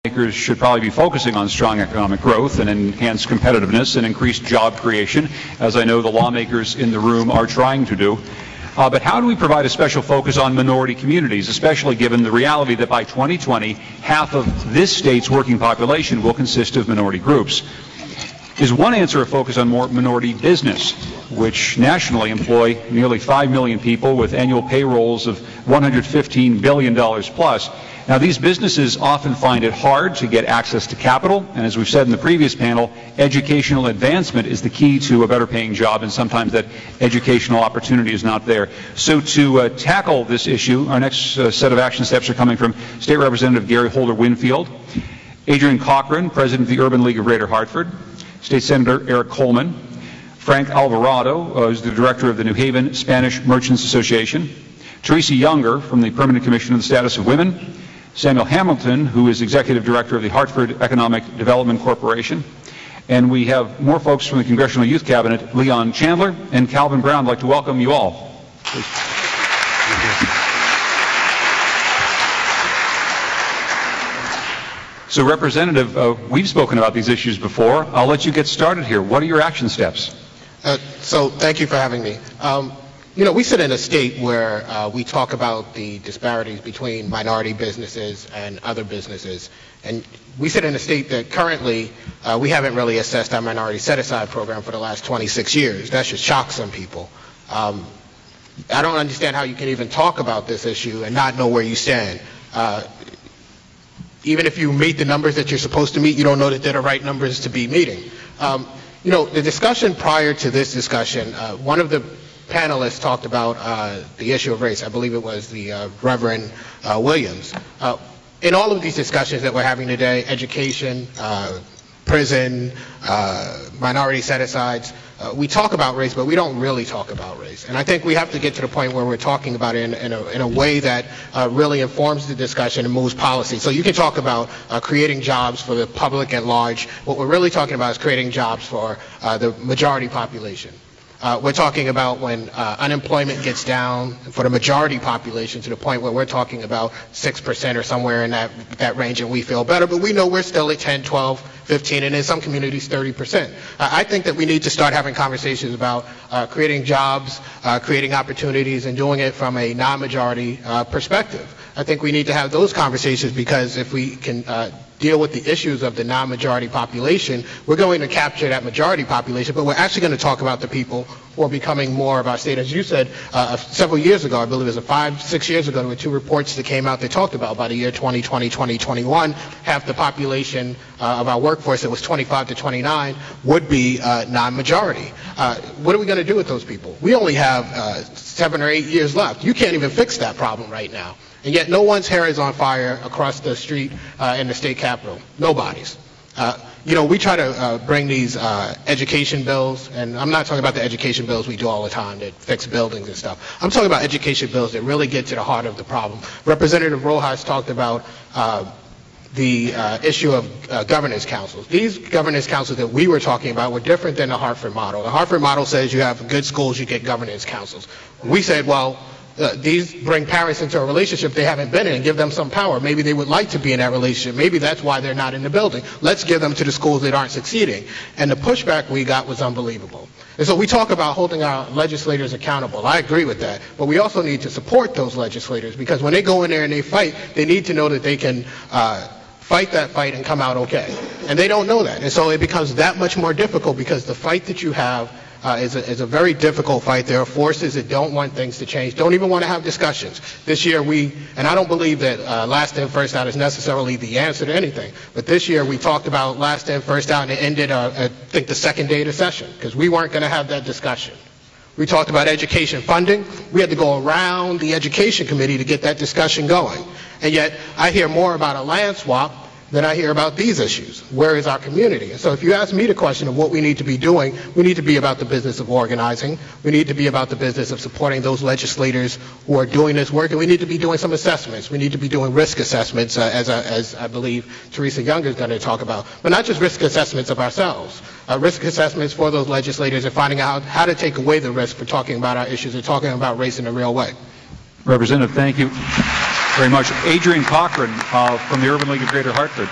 lawmakers should probably be focusing on strong economic growth and enhanced competitiveness and increased job creation, as I know the lawmakers in the room are trying to do. But how do we provide a special focus on minority communities, especially given the reality that by 2020, half of this state's working population will consist of minority groups? Is one answer a focus on more minority business, which nationally employ nearly 5 million people with annual payrolls of $115 billion plus? Now, these businesses often find it hard to get access to capital, and as we've said in the previous panel, educational advancement is the key to a better paying job, and sometimes that educational opportunity is not there. So to tackle this issue, our next set of action steps are coming from State Representative Gary Holder-Winfield, Adrian Cochran, President of the Urban League of Greater Hartford, State Senator Eric Coleman, Frank Alvarado, who's the Director of the New Haven Spanish Merchants Association, Teresa Younger from the Permanent Commission on the Status of Women, Samuel Hamilton, who is Executive Director of the Hartford Economic Development Corporation, and we have more folks from the Congressional Youth Cabinet, Leon Chandler and Calvin Brown. I'd like to welcome you all. Please. So, Representative, we've spoken about these issues before. I'll let you get started here. What are your action steps? So thank you for having me. You know, we sit in a state where we talk about the disparities between minority businesses and other businesses. And we sit in a state that currently we haven't really assessed our minority set-aside program for the last 26 years. That should shock some people. I don't understand how you can even talk about this issue and not know where you stand. Even if you meet the numbers that you're supposed to meet, you don't know that they're the right numbers to be meeting. You know, the discussion prior to this discussion, one of the panelists talked about the issue of race. I believe it was the Reverend Williams. In all of these discussions that we're having today, education, prison, minority set-asides, we talk about race, but we don't really talk about race. And I think we have to get to the point where we're talking about it in a way that really informs the discussion and moves policy. So you can talk about creating jobs for the public at large. What we're really talking about is creating jobs for the majority population. We're talking about when unemployment gets down for the majority population to the point where we're talking about 6% or somewhere in that range, and we feel better, but we know we're still at 10, 12, 15, and in some communities 30%. I think that we need to start having conversations about creating jobs, creating opportunities, and doing it from a non-majority perspective. I think we need to have those conversations because if we can deal with the issues of the non-majority population, we're going to capture that majority population, but we're actually going to talk about the people who are becoming more of our state. As you said, several years ago, I believe it was 5, 6 years ago, there were 2 reports that came out that talked about by the year 2020, 2021, half the population of our workforce that was 25 to 29 would be non-majority. What are we going to do with those people? We only have 7 or 8 years left. You can't even fix that problem right now. And yet no one's hair is on fire across the street in the state capitol. Nobody's. You know, we try to bring these education bills, and I'm not talking about the education bills we do all the time that fix buildings and stuff. I'm talking about education bills that really get to the heart of the problem. Representative Rojas talked about the issue of governance councils. These governance councils that we were talking about were different than the Hartford model. The Hartford model says you have good schools, you get governance councils. We said, well, these bring parents into a relationship they haven't been in and give them some power. Maybe they would like to be in that relationship. Maybe that's why they're not in the building. Let's give them to the schools that aren't succeeding. And the pushback we got was unbelievable. And so we talk about holding our legislators accountable. I agree with that. But we also need to support those legislators because when they go in there and they fight, they need to know that they can fight that fight and come out okay. And they don't know that. And so it becomes that much more difficult because the fight that you have is a very difficult fight. There are forces that don't want things to change, don't even want to have discussions. This year and I don't believe that last in, first out is necessarily the answer to anything, but this year we talked about last in, first out, and it ended, I think, the second day of the session, because we weren't going to have that discussion. We talked about education funding. We had to go around the education committee to get that discussion going. And yet I hear more about a land swap than I hear about these issues. Where is our community? And so if you ask me the question of what we need to be doing, we need to be about the business of organizing. We need to be about the business of supporting those legislators who are doing this work, and we need to be doing some assessments. We need to be doing risk assessments, as I believe Teresa Younger is going to talk about, but not just risk assessments of ourselves. Risk assessments for those legislators and finding out how to take away the risk for talking about our issues and talking about race in a real way. Representative, thank you. Very much. Adrian Cochran from the Urban League of Greater Hartford.